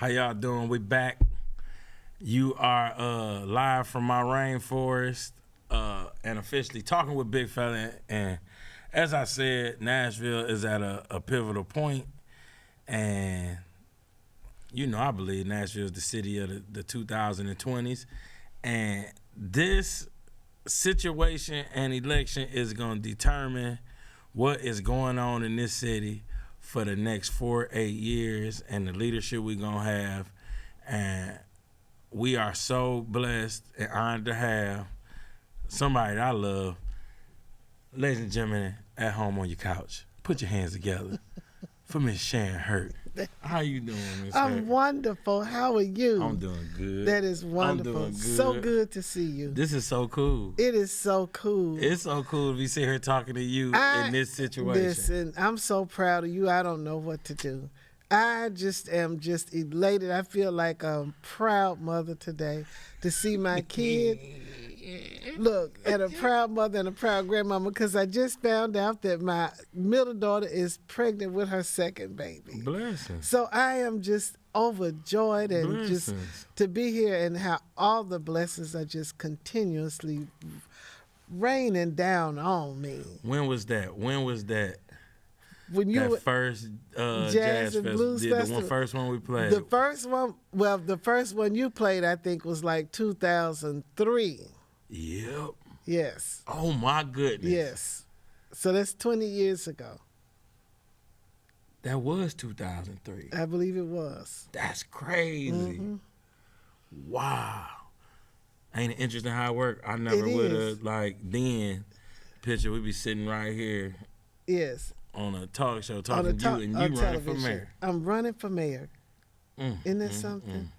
How y'all doing? We back. You are live from my rainforest and officially talking with Big Fella. And as I said, Nashville is at a pivotal point. And, you know, I believe Nashville is the city of the 2020s. And this situation and election is going to determine what is going on in this city for the next 4-8 years and the leadership we're going to have. And we are so blessed and honored to have somebody that I love. Ladies and gentlemen, at home on your couch, put your hands together for Miss Sharon Hurt. How you doing, Miss Hurt? I'm wonderful. How are you? I'm doing good. That is wonderful. I'm doing good. So good to see you. This is so cool. It is so cool. It's so cool to be sitting here talking to you in this situation. Listen, I'm so proud of you. I don't know what to do. I just am just elated. I feel like a proud mother today to see my kid. Look, at a proud mother and a proud grandmama, because I just found out that my middle daughter is pregnant with her second baby. Blessings. So I am just overjoyed and just to be here and how all the blessings are just continuously raining down on me. When was that? When you that first jazz and Blues Festival. Festival. The first one we played. The first one you played, I think, was like 2003. Yep. Yes. Oh, my goodness. Yes. So that's 20 years ago. That was 2003. I believe it was. That's crazy. Mm-hmm. Wow. Ain't it interesting how it worked? I never would have, picture, we'd be sitting right here. Yes. On a talk show talking to you, and you running for mayor. I'm running for mayor. Isn't that something?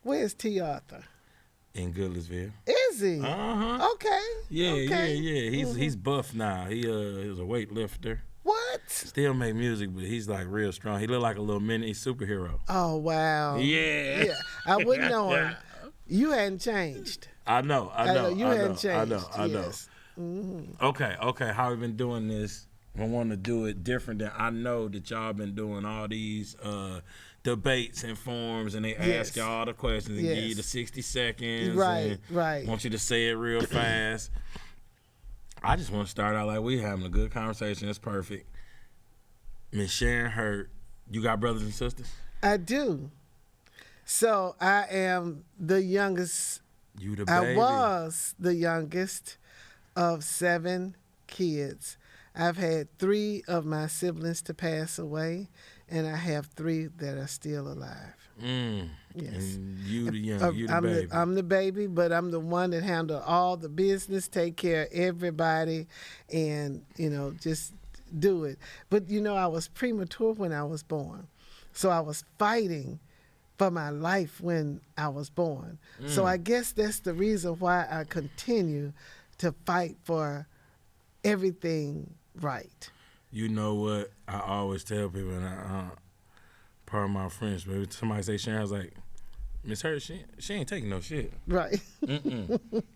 Where's T. Arthur? In Goodlettsville. Is he? Uh-huh. Okay. Yeah. Mm-hmm. He's buff now. He is a weightlifter. What? Still make music, but he's like real strong. He look like a little mini superhero. Oh, wow. Yeah. I wouldn't know him. You hadn't changed. I know. You hadn't changed. I know. Yes. Mm-hmm. Okay. How we been doing this? I want to do it different than I know that y'all been doing all these debates and forums, and they ask y'all all the questions and give you the 60 seconds. Right. Want you to say it real fast. I just want to start out like we having a good conversation. It's perfect. Miss Sharon Hurt, you got brothers and sisters? I do. So I am the youngest. You the baby. I was the youngest of 7 kids. I've had 3 of my siblings to pass away, and I have 3 that are still alive. Yes. And you the young, you the baby. I'm the baby, but I'm the one that handle all the business, take care of everybody, and, just do it. But, I was premature when I was born. So I was fighting for my life when I was born. So I guess that's the reason why I continue to fight for everything right. You know what? I always tell people, and part of my friends, but somebody say Sharon, I was like, Miss Hurt, she ain't taking no shit. Right.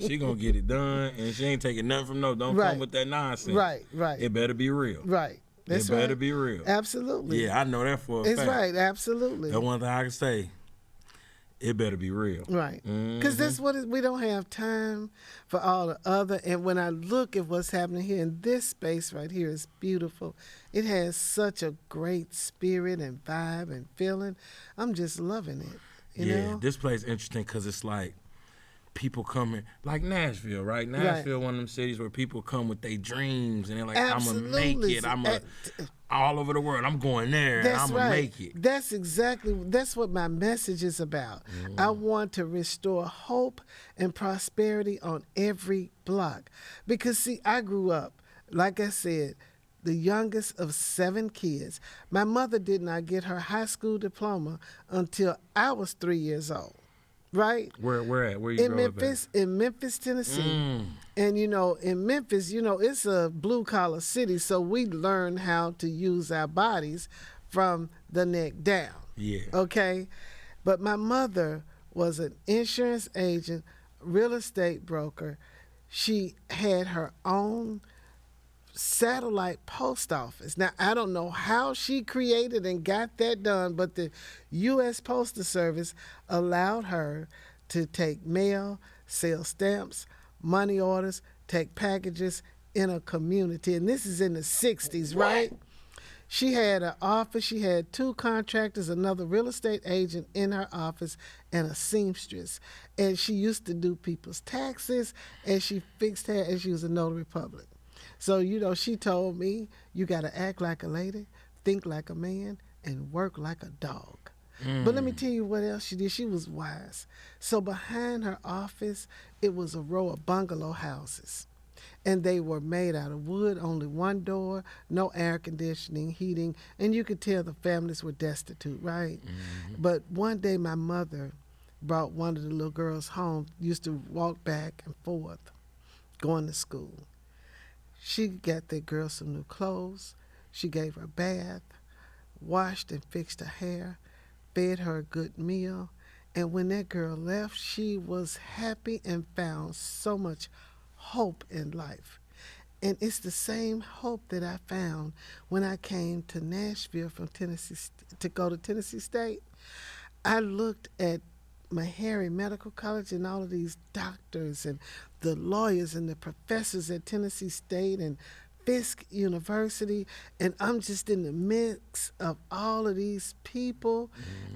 She gonna get it done, and she ain't taking nothing from Don't come with that nonsense. Right. It better be real. Right. That's it better be real. Absolutely. Yeah, I know that for a fact. It's right. Absolutely. That's one thing I can say. It better be real. Right. Because that's what we don't have time for all the other. And when I look at what's happening here in this space right here, it's beautiful. It has such a great spirit and vibe and feeling. I'm just loving it. You know? This place is interesting because it's like people coming, like Nashville, right? Nashville, one of them cities where people come with their dreams and they're like, I'm going to make it. All over the world. I'm going there and I'm going to make it. That's what my message is about. I want to restore hope and prosperity on every block. Because, see, I grew up, like I said, the youngest of 7 kids. My mother did not get her high school diploma until I was 3 years old. Right? Where at? Where you in Memphis, at? In Memphis, Tennessee. And, in Memphis, it's a blue-collar city, so we learn how to use our bodies from the neck down. Yeah. Okay? But my mother was an insurance agent, real estate broker. She had her own satellite post office. Now, I don't know how she created and got that done, but the U.S. Postal Service allowed her to take mail, sell stamps, money orders, take packages in a community. And this is in the 60s, right? She had an office. She had 2 contractors, another real estate agent in her office, and a seamstress. And she used to do people's taxes, and she fixed hair, and she was a notary public. So, she told me, you got to act like a lady, think like a man, and work like a dog. But let me tell you what else she did. She was wise. So behind her office, it was a row of bungalow houses. And they were made out of wood, only one door, no air conditioning, heating, and you could tell the families were destitute, right? But one day my mother brought one of the little girls home, used to walk back and forth, going to school. She got that girl some new clothes. She gave her a bath, washed and fixed her hair, fed her a good meal. And when that girl left, she was happy and found so much hope in life. And it's the same hope that I found when I came to Nashville from Tennessee to go to Tennessee State. I looked at Meharry Medical College and all of these doctors and the lawyers and the professors at Tennessee State and Fisk University, and I'm just in the mix of all of these people,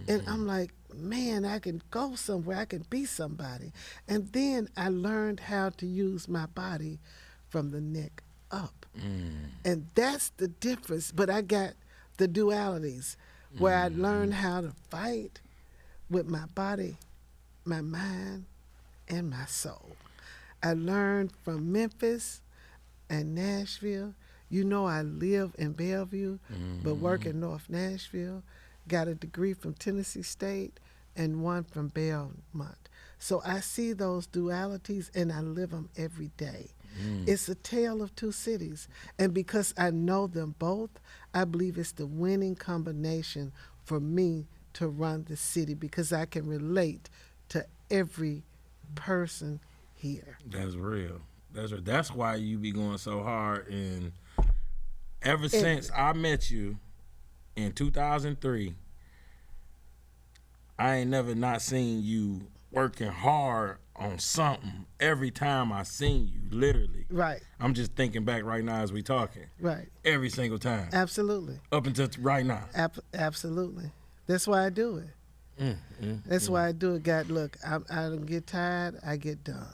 and I'm like, man, I can go somewhere, I can be somebody. And then I learned how to use my body from the neck up. And that's the difference. But I got the dualities where I learned how to fight with my body, my mind, and my soul. I learned from Memphis and Nashville. I live in Bellevue, but work in North Nashville. Got a degree from Tennessee State and one from Belmont. So I see those dualities and I live them every day. It's a tale of 2 cities. And because I know them both, I believe it's the winning combination for me to run the city because I can relate to every person here. That's real. That's why you be going so hard. And ever since I met you in 2003, I ain't never not seen you working hard on something every time I seen you, literally. Right. I'm just thinking back right now as we talking. Right. Every single time. Absolutely. Up until right now. Absolutely. That's why I do it. That's why I do it. Look, I don't get tired, I get done.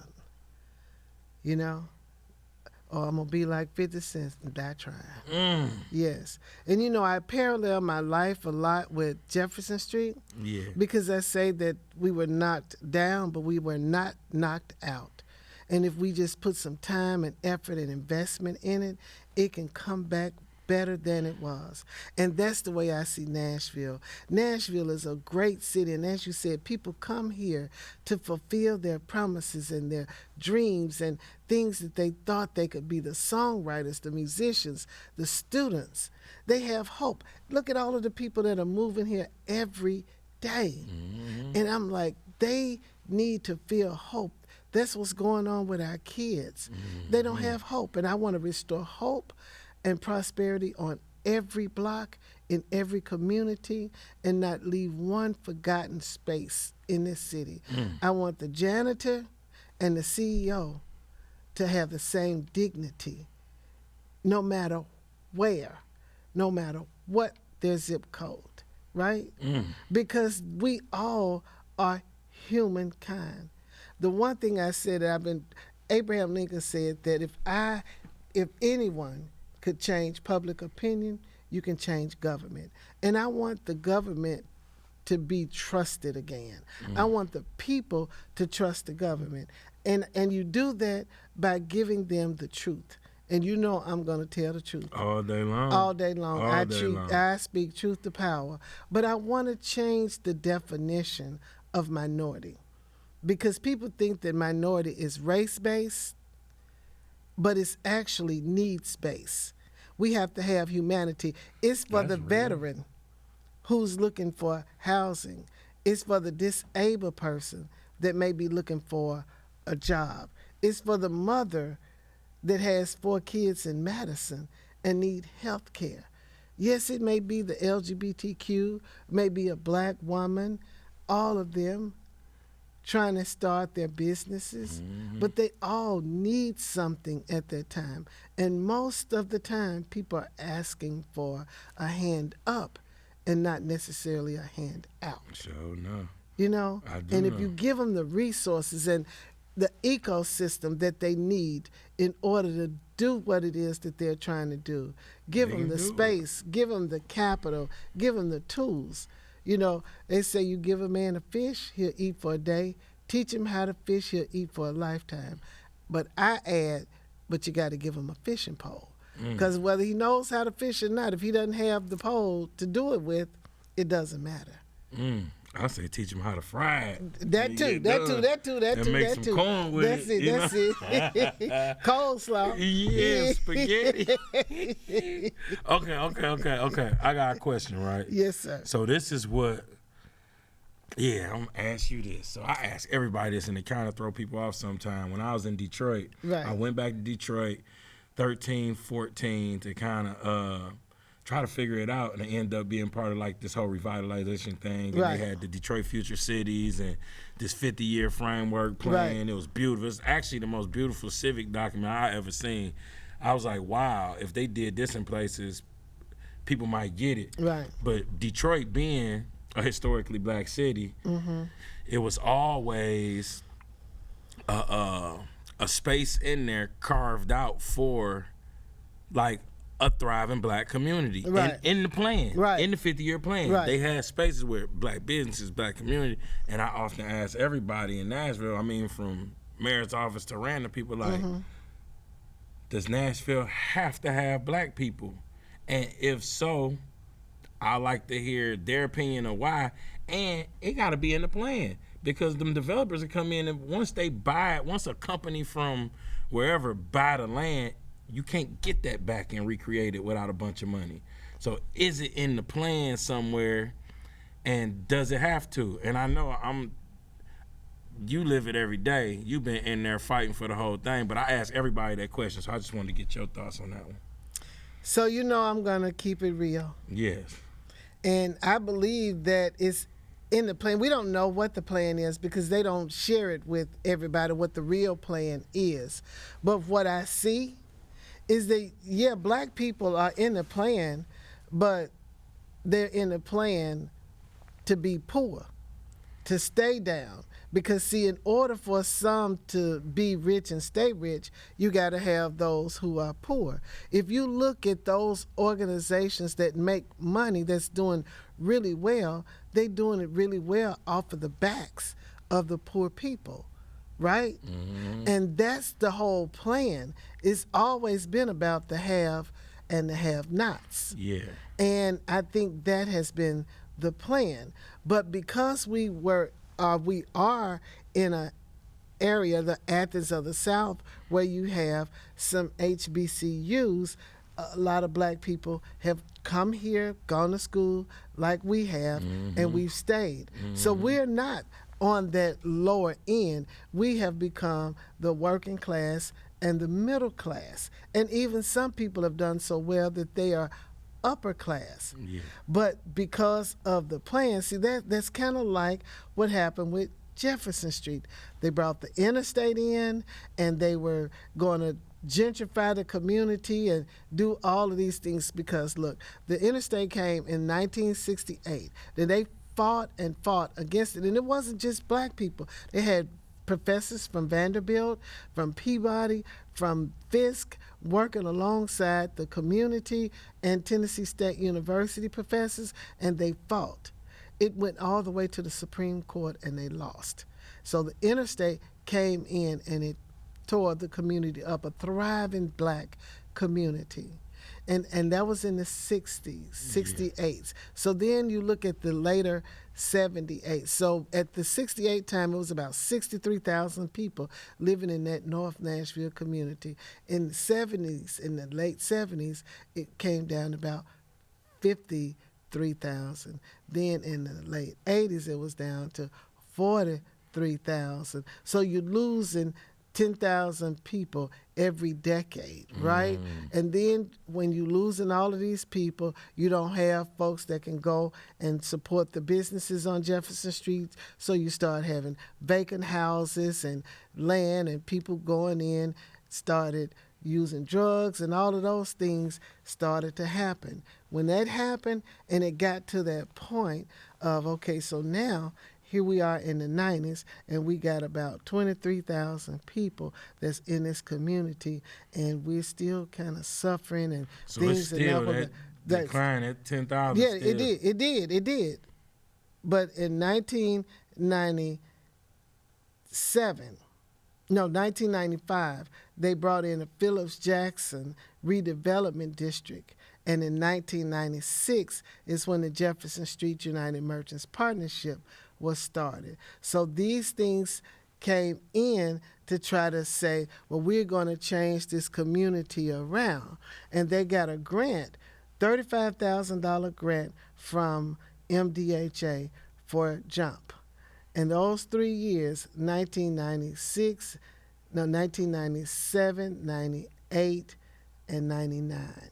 Or I'm going to be like 50 Cent and die trying. Yes. And I parallel my life a lot with Jefferson Street. Yeah. Because I say that we were knocked down, but we were not knocked out. And if we just put some time and effort and investment in it, it can come back better than it was. And that's the way I see Nashville. Nashville is a great city, and as you said, people come here to fulfill their promises and their dreams and things that they thought they could be. The songwriters, the musicians, the students, they have hope. Look at all of the people that are moving here every day. And I'm like, they need to feel hope. That's what's going on with our kids. They don't have hope, and I want to restore hope and prosperity on every block, in every community, and not leave one forgotten space in this city. I want the janitor and the CEO to have the same dignity, no matter where, no matter what their zip code, right? Because we all are humankind. The one thing I said that Abraham Lincoln said that if anyone could change public opinion, you can change government. And I want the government to be trusted again. I want the people to trust the government. And you do that by giving them the truth. And I'm going to tell the truth. All day long. All day long. I speak truth to power. But I want to change the definition of minority. Because people think that minority is race-based, but it's actually needs-based. We have to have humanity. It's for the veteran who's looking for housing. It's for the disabled person that may be looking for a job. It's for the mother that has 4 kids in Madison and need health care. Yes, it may be the LGBTQ, maybe a black woman, all of them trying to start their businesses, but they all need something at that time. And most of the time, people are asking for a hand up and not necessarily a hand out. Sure, no. You know? I do And if know. you give them the resources and the ecosystem that they need in order to do what it is that they're trying to do, give They them can the do it. space, give them the capital, give them the tools. You know, they say you give a man a fish, he'll eat for a day. Teach him how to fish, he'll eat for a lifetime. But I add, but you got to give him a fishing pole. Because whether he knows how to fish or not, if he doesn't have the pole to do it with, it doesn't matter. I say teach him how to fry it. That When too, you that get too, done. that too, that And too, make that some too. corn with That's it, it, you that's it. Coleslaw. Yeah, spaghetti. Okay. I got a question, right? Yes, sir. So this is what, I'm going to ask you this. So I ask everybody this, and it kind of throw people off sometime. When I was in Detroit, Right. I went back to Detroit 13, 14 to kind of try to figure it out, and I ended up being part of like this whole revitalization thing. And Right. they had the Detroit Future Cities and this 50-year framework plan. Right. It was beautiful. It's actually the most beautiful civic document I ever seen. I was like, wow, if they did this in places, people might get it. Right. But Detroit being a historically black city, it was always a space in there carved out for like a thriving black community. Right. In the plan, Right. in the 50-year plan, Right. they had spaces where black businesses, black community, and I often ask everybody in Nashville, I mean from mayor's office to random people like, does Nashville have to have black people? And if so, I like to hear their opinion of why, and it got to be in the plan because them developers will come in and once they buy it, once a company from wherever buy the land, you can't get that back and recreate it without a bunch of money. So is it in the plan somewhere, and does it have to? And I know you live it every day. You've been in there fighting for the whole thing, but I ask everybody that question, so I just wanted to get your thoughts on that one. So you know I'm going to keep it real. Yes. And I believe that it's in the plan. We don't know what the plan is because they don't share it with everybody, what the real plan is. But what I see is that, yeah, black people are in the plan, but they're in the plan to be poor, to stay down. Because, see, in order for some to be rich and stay rich, you got to have those who are poor. If you look at those organizations that make money, that's doing really well, they're doing it really well off of the backs of the poor people, right? And that's the whole plan. It's always been about the have and the have-nots. Yeah. And I think that has been the plan. But because we are in an area, the Athens of the South, where you have some HBCUs, a lot of black people have come here, gone to school like we have, and we've stayed. So we're not on that lower end. We have become the working class and the middle class. And even some people have done so well that they are upper class. Yeah. But because of the plan, see, that's kind of like what happened with Jefferson Street. They brought the interstate in, and they were going to gentrify the community and do all of these things because, look, the interstate came in 1968. Then they fought and fought against it. And it wasn't just black people. They had professors from Vanderbilt, from Peabody, from Fisk, working alongside the community and Tennessee State University professors, and they fought. It went all the way to the Supreme Court, and they lost. So the interstate came in, and it tore the community up, a thriving black community. And that was in the 60s, 68s. So then you look at the later 78. So at the 68 time, it was about 63,000 people living in that North Nashville community. In the 70s, in the late 70s, it came down to about 53,000. Then in the late 80s, it was down to 43,000. So you're losing 10,000 people every decade, right? And then when you losing all of these people, you don't have folks that can go and support the businesses on Jefferson Street. So you start having vacant houses and land, and people going in, started using drugs, and all of those things started to happen. When that happened and it got to that point of, okay, so now here we are in the 90s, and we got about 23,000 people that's in this community, and we're still kind of suffering and So things. it's still that decline at 10,000. Yeah, still. it did. But in 1995, they brought in a Phillips Jackson redevelopment district. And in 1996 is when the Jefferson Street United Merchants Partnership was started. So these things came in to try to say, well, we're going to change this community around. And they got a grant, $35,000 grant from MDHA for JUMP. In those 3 years, 1997, 98, and 99.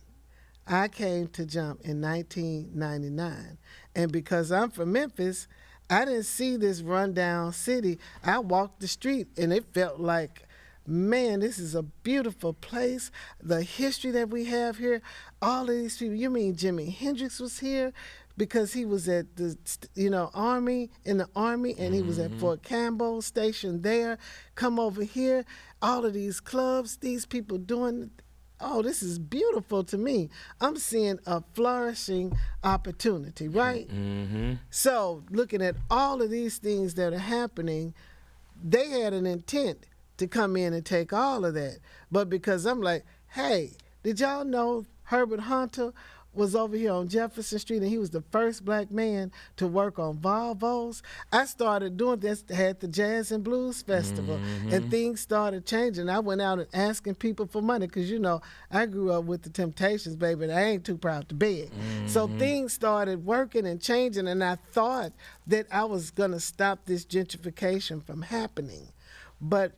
I came to JUMP in 1999. And because I'm from Memphis, I didn't see this rundown city. I walked the street and it felt like, man, this is a beautiful place. The history that we have here, all of these people. You mean Jimi Hendrix was here because he was at the army, in the army, and he was at Fort Campbell stationed there. Come over here, all of these clubs, these people doing. Oh, this is beautiful to me. I'm seeing a flourishing opportunity, right? So looking at all of these things that are happening, they had an intent to come in and take all of that. But because I'm like, hey, did y'all know Herbert Hunter was over here on Jefferson Street, and he was the first black man to work on Volvos? I started doing this, had the Jazz and Blues Festival, and things started changing. I went out and asking people for money because, I grew up with the Temptations, baby, and I ain't too proud to beg. So things started working and changing, and I thought that I was going to stop this gentrification from happening. But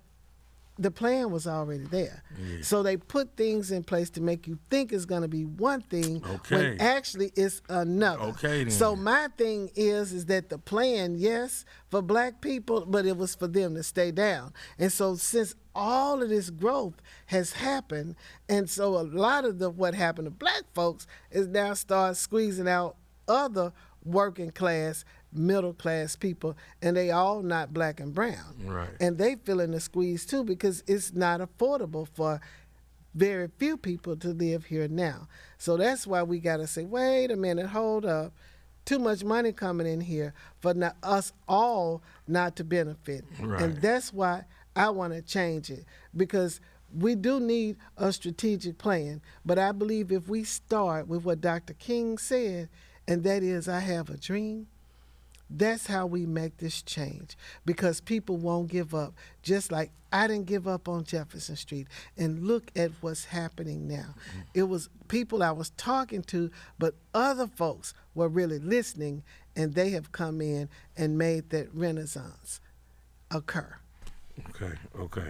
the plan was already there. Yeah. So they put things in place to make you think it's going to be one thing when actually it's another. Okay, then. So my thing is that the plan, yes, for black people, but it was for them to stay down. And so since all of this growth has happened, and so a lot of what happened to black folks is now start squeezing out other working class, middle class people, and they all not black and brown. Right. And they feeling the squeeze too because it's not affordable for very few people to live here now. So that's why we got to say, wait a minute, hold up. Too much money coming in here for us all not to benefit. Right. And that's why I want to change it, because we do need a strategic plan. But I believe if we start with what Dr. King said, and that is, I have a dream, that's how we make this change, because people won't give up. Just like I didn't give up on Jefferson Street. And look at what's happening now. It was people I was talking to, but other folks were really listening, and they have come in and made that renaissance occur. Okay.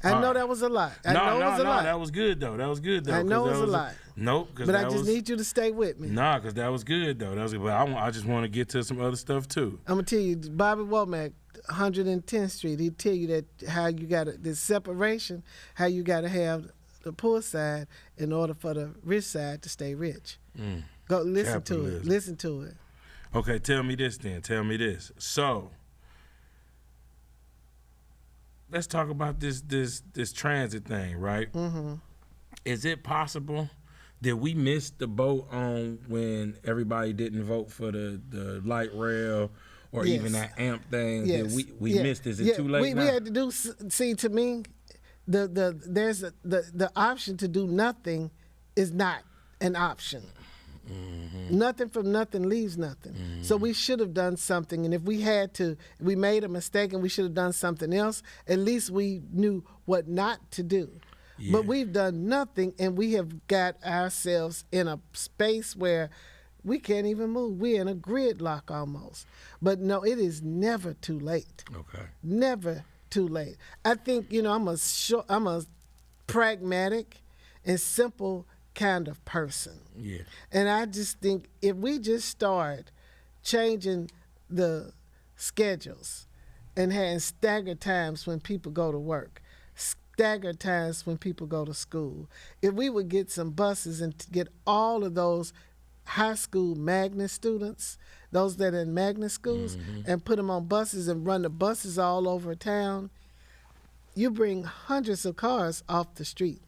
I know that was a lot. No, that was good though. I know it was a lot. Nope. But I just need you to stay with me. Nah, because that was good though. But I just want to get to some other stuff too. I'm gonna tell you, Bobby Womack, 110th Street. He tell you that how you got this separation, how you got to have the poor side in order for the rich side to stay rich. Go listen to it. Listen to it. Okay, tell me this then. Tell me this. So, let's talk about this transit thing, right? Is it possible that we missed the boat on when everybody didn't vote for the light rail or even that AMP thing? Yes. That we missed. Is it too late now? We had to do. See, to me, there's the option to do nothing is not an option. Nothing from nothing leaves nothing. So we should have done something, and if we made a mistake and we should have done something else, at least we knew what not to do. Yeah. But we've done nothing, and we have got ourselves in a space where we can't even move. We're in a gridlock almost. But no, it is never too late. Okay. Never too late. I think, I'm a pragmatic and simple kind of person. Yeah. And I just think if we just start changing the schedules and having staggered times when people go to work, staggered times when people go to school, if we would get some buses and get all of those high school magnet students, those that are in magnet schools, and put them on buses and run the buses all over town, you bring hundreds of cars off the street.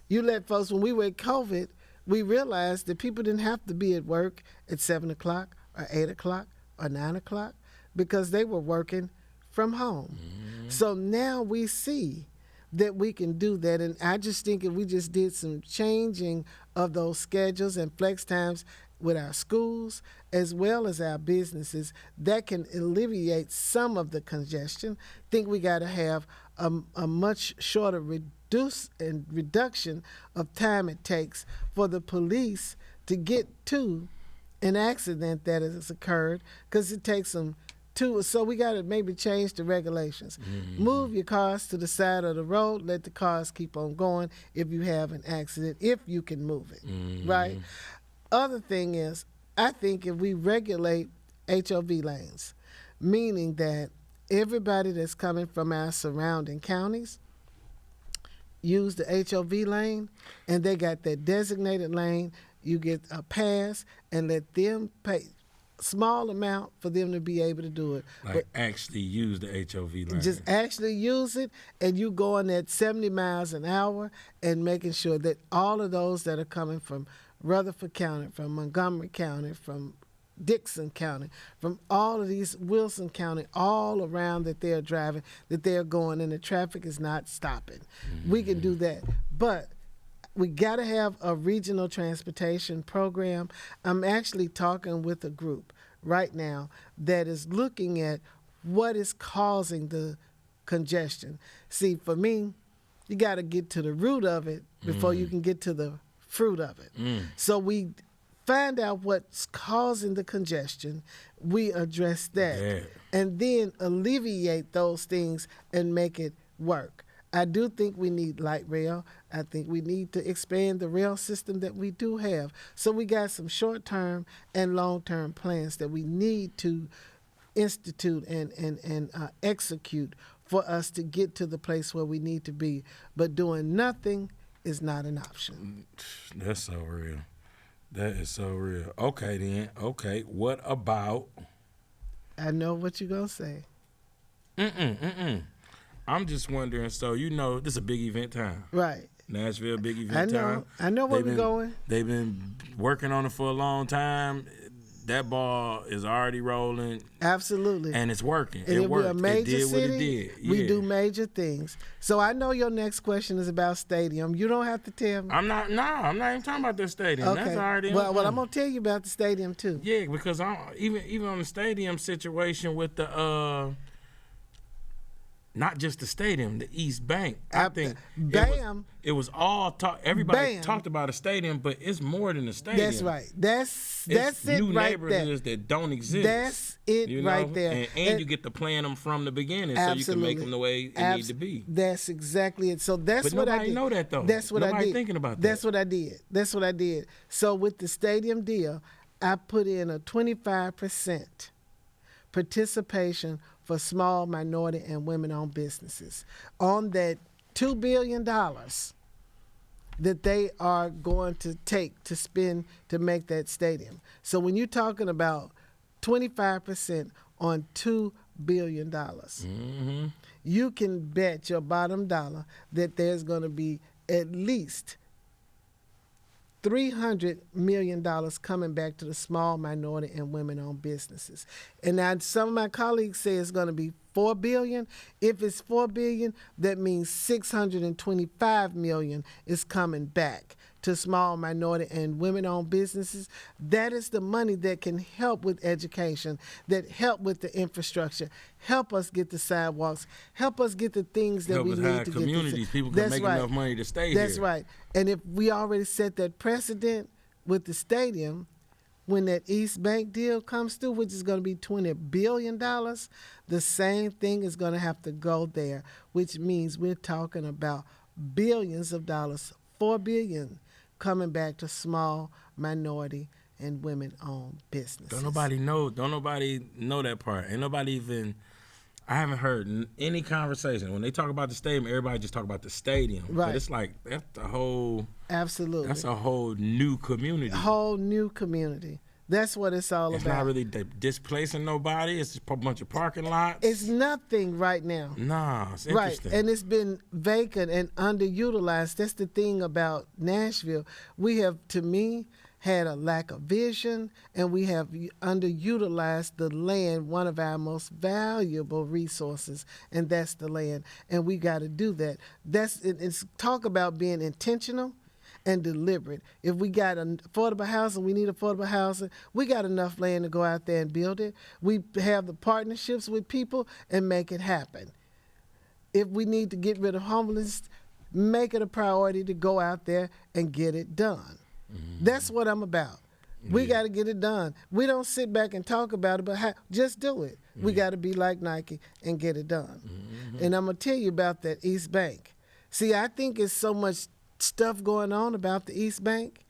You let folks, when we were at COVID, we realized that people didn't have to be at work at 7 o'clock or 8 o'clock or 9 o'clock because they were working from home. So now we see that we can do that. And I just think if we just did some changing of those schedules and flex times with our schools as well as our businesses, that can alleviate some of the congestion. I think we got to have a much shorter reduction of time it takes for the police to get to an accident that has occurred, because it takes them so we got to maybe change the regulations. Move your cars to the side of the road, let the cars keep on going if you have an accident, if you can move it, right? Other thing is, I think if we regulate HOV lanes, meaning that everybody that's coming from our surrounding counties use the HOV lane, and they got that designated lane, you get a pass, and let them pay small amount for them to be able to do it. Like, but actually use the HOV lane. just actually use it, and you going at 70 miles an hour and making sure that all of those that are coming from Rutherford County, from Montgomery County, from Dixon County, from all of these, Wilson County, all around that they're driving, that they're going, and the traffic is not stopping. We can do that. But we got to have a regional transportation program. I'm actually talking with a group right now that is looking at what is causing the congestion. See, for me, you got to get to the root of it before you can get to the fruit of it. So we find out what's causing the congestion, we address that, and then alleviate those things and make it work. I do think we need light rail. I think we need to expand the rail system that we do have. So we got some short-term and long-term plans that we need to institute and execute for us to get to the place where we need to be. But doing nothing is not an option. That's so real. That is so real. Okay, then. Okay, what about... I know what you're going to say. I'm just wondering, so this is a big event time. Right. Nashville, big event time. I know where we're going. They've been working on it for a long time. That ball is already rolling. Absolutely. And it's working. And it worked. We're a major it did city, what it did. Yeah. We do major things. So I know your next question is about stadium. You don't have to tell me. I'm not even talking about the stadium. Okay. That's already well, I'm going to tell you about the stadium, too. Yeah, because even on the stadium situation with the not just the stadium, the East Bank. I think it was all talk. Everybody talked about a stadium, but it's more than a stadium. That's right. That's it right there. New neighborhoods that don't exist. That's it right there. And you get to plan them from the beginning, so you can make them the way it need to be. That's exactly it. So that's what I did. But nobody know that though. That's what I did. Nobody thinking about that. That's what I did. That's what I did. So with the stadium deal, I put in a 25% participation for small minority and women-owned businesses on that $2 billion that they are going to take to spend to make that stadium. So when you're talking about 25% on $2 billion, you can bet your bottom dollar that there's going to be at least $300 million coming back to the small minority and women-owned businesses. And now some of my colleagues say it's going to be $4 billion. If it's $4 billion, that means $625 million is coming back to small minority and women-owned businesses. That is the money that can help with education, that help with the infrastructure, help us get the sidewalks, help us get the things that we need to get. Communities, people can make enough money to stay here. That's right. And if we already set that precedent with the stadium, when that East Bank deal comes through, which is going to be $20 billion, the same thing is going to have to go there, which means we're talking about billions of dollars, $4 billion, coming back to small, minority, and women-owned businesses. Don't nobody know that part. Ain't nobody even. I haven't heard any conversation. When they talk about the stadium, everybody just talk about the stadium. Right. But it's like, that's the whole. Absolutely. That's a whole new community. A whole new community. That's what it's all It's about. not really displacing nobody. It's just a bunch of parking lots. It's nothing right now. Nah, it's Right, interesting. and it's been vacant and underutilized. That's the thing about Nashville. We have, to me, had a lack of vision, and we have underutilized the land, one of our most valuable resources, and that's the land. And we got to do that. It's talk about being intentional and deliberate. If we got affordable housing, we need affordable housing. We got enough land to go out there and build it. We have the partnerships with people and make it happen. If we need to get rid of homelessness, make it a priority to go out there and get it done. Mm-hmm. That's what I'm about. We got to get it done. We don't sit back and talk about it, but just do it. Mm-hmm. We got to be like Nike and get it done. Mm-hmm. And I'm going to tell you about that East Bank. See, I think it's so much stuff going on about the East Bank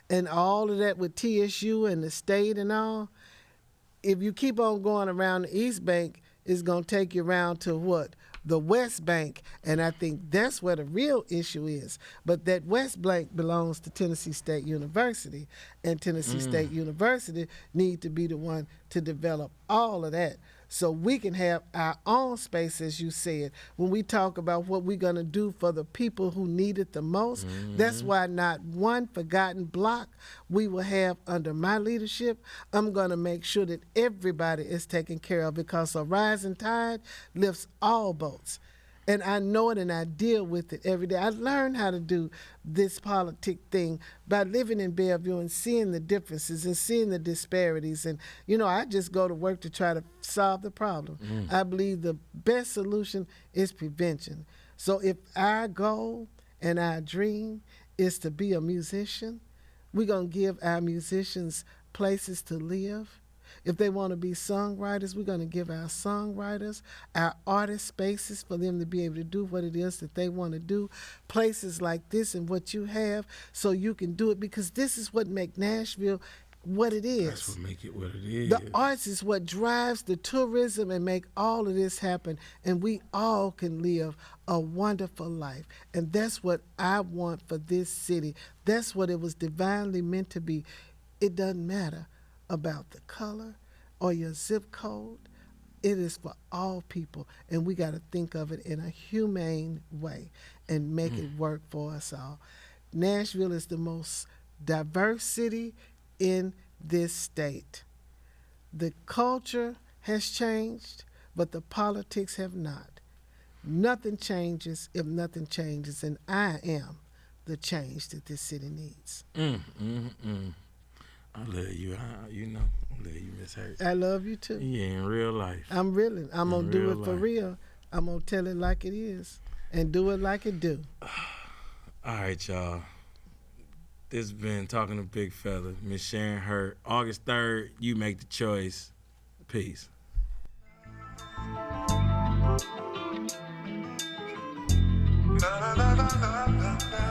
and all of that with TSU and the state and all. If you keep on going around the East Bank, it's going to take you around to what? The West Bank, and I think that's where the real issue is. But that West Bank belongs to Tennessee State University, and Tennessee State University need to be the one to develop all of that so we can have our own space, as you said, when we talk about what we're going to do for the people who need it the most. That's why not one forgotten block we will have under my leadership. I'm going to make sure that everybody is taken care of, because a rising tide lifts all boats. And I know it, and I deal with it every day. I learned how to do this politic thing by living in Bellevue and seeing the differences and seeing the disparities. And, I just go to work to try to solve the problem. I believe the best solution is prevention. So if our goal and our dream is to be a musician, we're going to give our musicians places to live. If they want to be songwriters, we're going to give our songwriters, our artist spaces for them to be able to do what it is that they want to do. Places like this and what you have so you can do it, because this is what makes Nashville what it is. That's what make it what it is. The arts is what drives the tourism and make all of this happen, and we all can live a wonderful life. And that's what I want for this city. That's what it was divinely meant to be. It doesn't matter about the color or your zip code. It is for all people, and we got to think of it in a humane way and make it work for us all. Nashville is the most diverse city in this state. The culture has changed, but the politics have not. Nothing changes if nothing changes, and I am the change that this city needs. I love you. I love you, Miss Hurt. I love you too. Yeah, in real life. I'm going to do it for real. I'm going to tell it like it is and do it like it do. All right, y'all. This has been Talking to Big Fella, Miss Sharon Hurt. August 3rd, you make the choice. Peace. La, la, la, la, la, la.